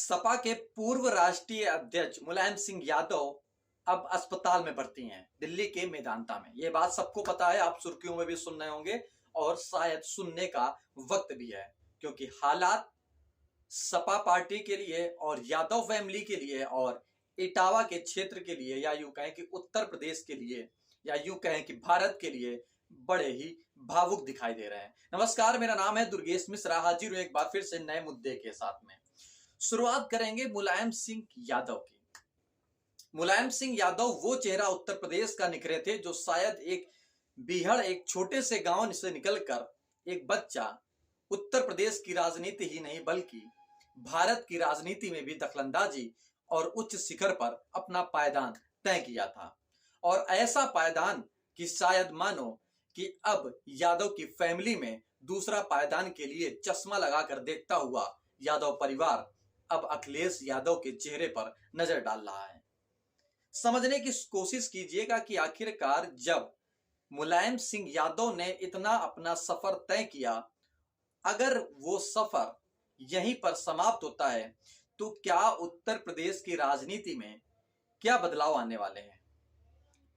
सपा के पूर्व राष्ट्रीय अध्यक्ष मुलायम सिंह यादव अब अस्पताल में भर्ती हैं दिल्ली के मेदांता में। ये बात सबको पता है, आप सुर्खियों में भी सुन रहे होंगे और शायद सुनने का वक्त भी है, क्योंकि हालात सपा पार्टी के लिए और यादव फैमिली के लिए और इटावा के क्षेत्र के लिए, या यूं कहें कि उत्तर प्रदेश के लिए, या यूं कहें कि भारत के लिए बड़े ही भावुक दिखाई दे रहे हैं। नमस्कार, मेरा नाम है दुर्गेश मिश्रा, हाजिर हूं एक बार फिर से नए मुद्दे के साथ में। शुरुआत करेंगे मुलायम सिंह यादव की। मुलायम सिंह यादव वो चेहरा उत्तर प्रदेश का निखरे थे जो शायद एक बीहड़, एक छोटे से गांव से निकलकर एक बच्चा उत्तर प्रदेश की राजनीति ही नहीं बल्कि भारत की राजनीति में भी दखलंदाजी और उच्च शिखर पर अपना पायदान तय किया था। और ऐसा पायदान कि शायद मानो कि अब यादव की फैमिली में दूसरा पायदान के लिए चश्मा लगाकर देखता हुआ यादव परिवार अब अखिलेश यादव के चेहरे पर नजर डाल रहा है। समझने की कोशिश कीजिएगा कि आखिरकार जब मुलायम सिंह यादव ने इतना अपना सफर तय किया, अगर वो सफर यहीं पर समाप्त होता है तो क्या उत्तर प्रदेश की राजनीति में क्या बदलाव आने वाले हैं?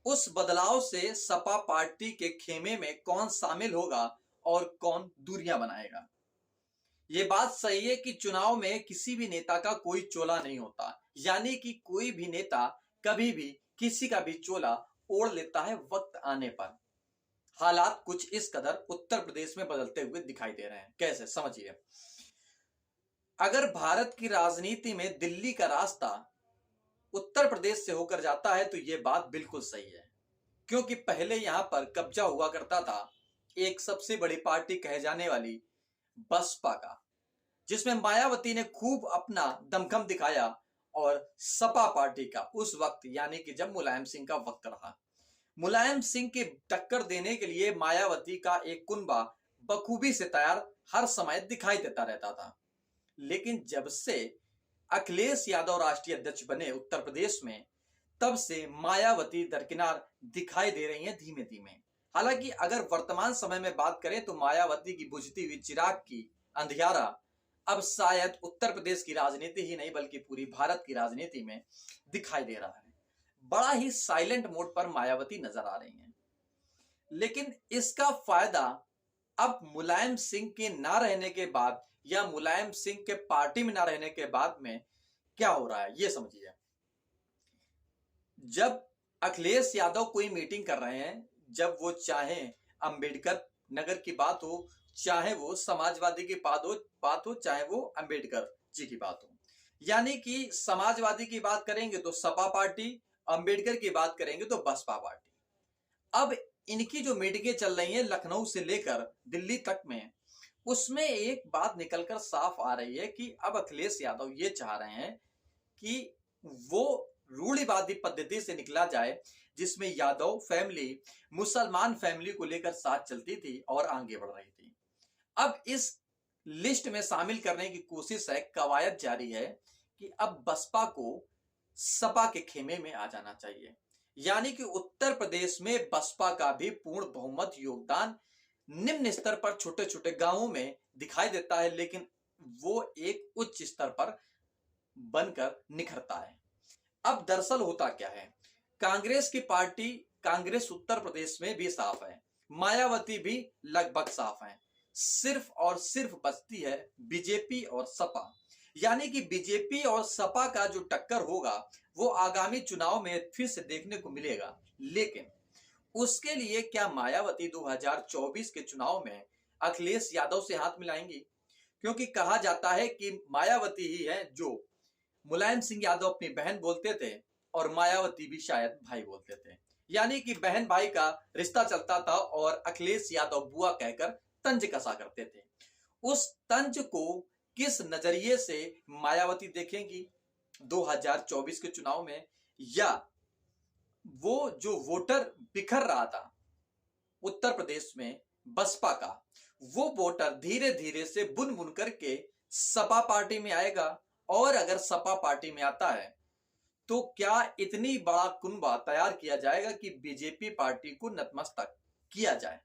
उस बदलाव से सपा पार्टी के खेमे में कौन शामिल होगा और कौन दूरियां बनाएगा? ये बात सही है कि चुनाव में किसी भी नेता का कोई चोला नहीं होता, यानी कि कोई भी नेता कभी भी किसी का भी चोला ओढ़ लेता है वक्त आने पर। हालात कुछ इस कदर उत्तर प्रदेश में बदलते हुए दिखाई दे रहे हैं। कैसे? समझिए। अगर भारत की राजनीति में दिल्ली का रास्ता उत्तर प्रदेश से होकर जाता है तो यह बात बिल्कुल सही है, क्योंकि पहले यहां पर कब्जा हुआ करता था एक सबसे बड़ी पार्टी कहे जाने वाली बसपा का, जिसमें मायावती ने खूब अपना दमखम दिखाया, और सपा पार्टी का उस वक्त यानी कि जब मुलायम सिंह का वक्त रहा, मुलायम सिंह के टक्कर देने के लिए मायावती का एक कुनबा बखूबी से तैयार हर समय दिखाई देता रहता था। लेकिन जब से अखिलेश यादव राष्ट्रीय अध्यक्ष बने उत्तर प्रदेश में, तब से मायावती दरकिनार दिखाई दे रही हैं धीमे धीमे। हालांकि अगर वर्तमान समय में बात करें तो मायावती की बुझती हुई चिराग की अंधियारा अब शायद उत्तर प्रदेश की राजनीति ही नहीं बल्कि पूरी भारत की राजनीति में दिखाई दे रहा है। बड़ा ही साइलेंट मोड पर मायावती नजर आ रही हैं। लेकिन इसका फायदा अब मुलायम सिंह के ना रहने के बाद या मुलायम सिंह के पार्टी में ना रहने के बाद में क्या हो रहा है, ये समझिए। जब अखिलेश यादव कोई मीटिंग कर रहे हैं, जब वो चाहे अंबेडकर नगर की बात हो, चाहे वो समाजवादी की बात हो, चाहे वो अंबेडकर जी की बात हो, यानी कि समाजवादी की बात करेंगे तो सपा पार्टी, अंबेडकर की बात करेंगे तो बसपा पार्टी। अब इनकी जो मीटिंगें चल रही हैं लखनऊ से लेकर दिल्ली तक में, उसमें एक बात निकलकर साफ आ रही है कि अब अखिलेश यादव ये चाह रहे हैं कि वो रूढ़िवादी पद्धति से निकला जाए, जिसमें यादव फैमिली मुसलमान फैमिली को लेकर साथ चलती थी और आगे बढ़ रही थी। अब इस लिस्ट में शामिल करने की कोशिश है, कवायद जारी है कि अब बसपा को सपा के खेमे में आ जाना चाहिए, यानी कि उत्तर प्रदेश में बसपा का भी पूर्ण बहुमत योगदान निम्न स्तर पर छोटे छोटे गांवों में दिखाई देता है, लेकिन वो एक उच्च स्तर पर बनकर निखरता है। अब दरअसल होता क्या है, कांग्रेस की पार्टी, कांग्रेस उत्तर प्रदेश में भी साफ है, मायावती भी लगभग साफ है, सिर्फ और सिर्फ बचती है बीजेपी और सपा। यानी कि बीजेपी और सपा का जो टक्कर होगा वो आगामी चुनाव में फिर से देखने को मिलेगा। लेकिन उसके लिए क्या मायावती 2024 के चुनाव में अखिलेश यादव से हाथ मिलाएंगी? क्योंकि कहा जाता है कि मायावती ही है जो मुलायम सिंह यादव अपनी बहन बोलते थे और मायावती भी शायद भाई बोलते थे, यानी कि बहन भाई का रिश्ता चलता था और अखिलेश यादव बुआ कहकर तंज कसा करते थे। उस तंज को किस नजरिए से मायावती देखेंगी 2024 के चुनाव में, या वो जो वोटर बिखर रहा था उत्तर प्रदेश में बसपा का, वो वोटर धीरे धीरे से बुन बुन करके सपा पार्टी में आएगा, और अगर सपा पार्टी में आता है तो क्या इतनी बड़ा कुनबा तैयार किया जाएगा कि बीजेपी पार्टी को नतमस्तक किया जाए?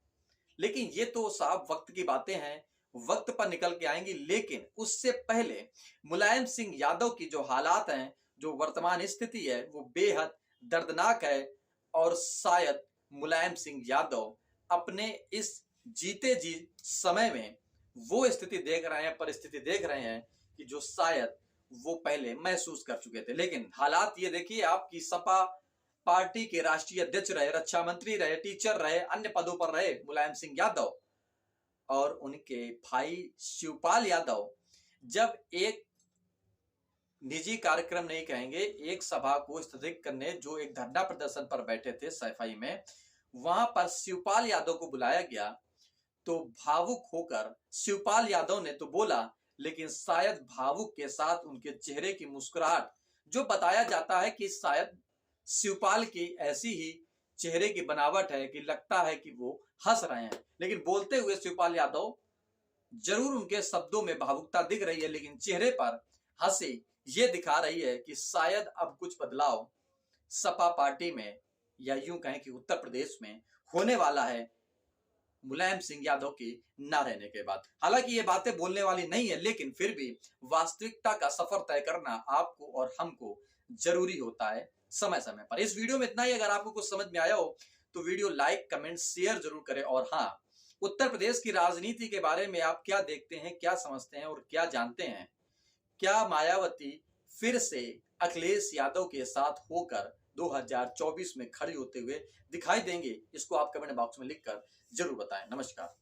लेकिन ये तो साफ वक्त की बातें हैं वक्त पर निकल के आएंगी, लेकिन उससे पहले मुलायम सिंह यादव की जो हालात हैं, जो वर्तमान स्थिति है, वो बेहद दर्दनाक है। और शायद मुलायम सिंह यादव अपने इस जीते जी समय में वो स्थिति देख रहे हैं, परिस्थिति देख रहे हैं कि जो शायद वो पहले महसूस कर चुके थे। लेकिन हालात ये देखिए, आपकी सपा पार्टी के राष्ट्रीय अध्यक्ष रहे, रक्षा मंत्री रहे, टीचर रहे, अन्य पदों पर रहे मुलायम सिंह यादव, और उनके भाई शिवपाल यादव जब एक निजी कार्यक्रम नहीं कहेंगे, एक सभा को स्थगित करने जो एक धरना प्रदर्शन पर बैठे थे सफाई में, वहां पर शिवपाल यादव को बुलाया गया, तो भावुक होकर शिवपाल यादव ने तो बोला, लेकिन शायद भावुक के साथ उनके चेहरे की मुस्कुराहट, जो बताया जाता है कि शायद शिवपाल की ऐसी ही चेहरे की बनावट है कि लगता है कि वो हंस रहे हैं, लेकिन बोलते हुए शिवपाल यादव जरूर उनके शब्दों में भावुकता दिख रही है, लेकिन चेहरे पर हंसी ये दिखा रही है कि शायद अब कुछ बदलाव सपा पार्टी में, या यूं कहें कि उत्तर प्रदेश में होने वाला है मुलायम सिंह यादव के ना रहने के बाद। हालांकि ये बातें बोलने वाली नहीं है, लेकिन फिर भी वास्तविकता का सफर तय करना आपको और हमको जरूरी होता है समय समय पर। इस वीडियो में इतना ही। अगर आपको कुछ समझ में आया हो तो वीडियो लाइक, कमेंट, शेयर जरूर करें। और हाँ, उत्तर प्रदेश की राजनीति के बारे में आप क्या देखते हैं, क्या समझते हैं और क्या जानते हैं? क्या मायावती फिर से अखिलेश यादव के साथ होकर 2024 में खड़ी होते हुए दिखाई देंगे? इसको आप कमेंट बॉक्स में लिखकर जरूर बताएं। नमस्कार।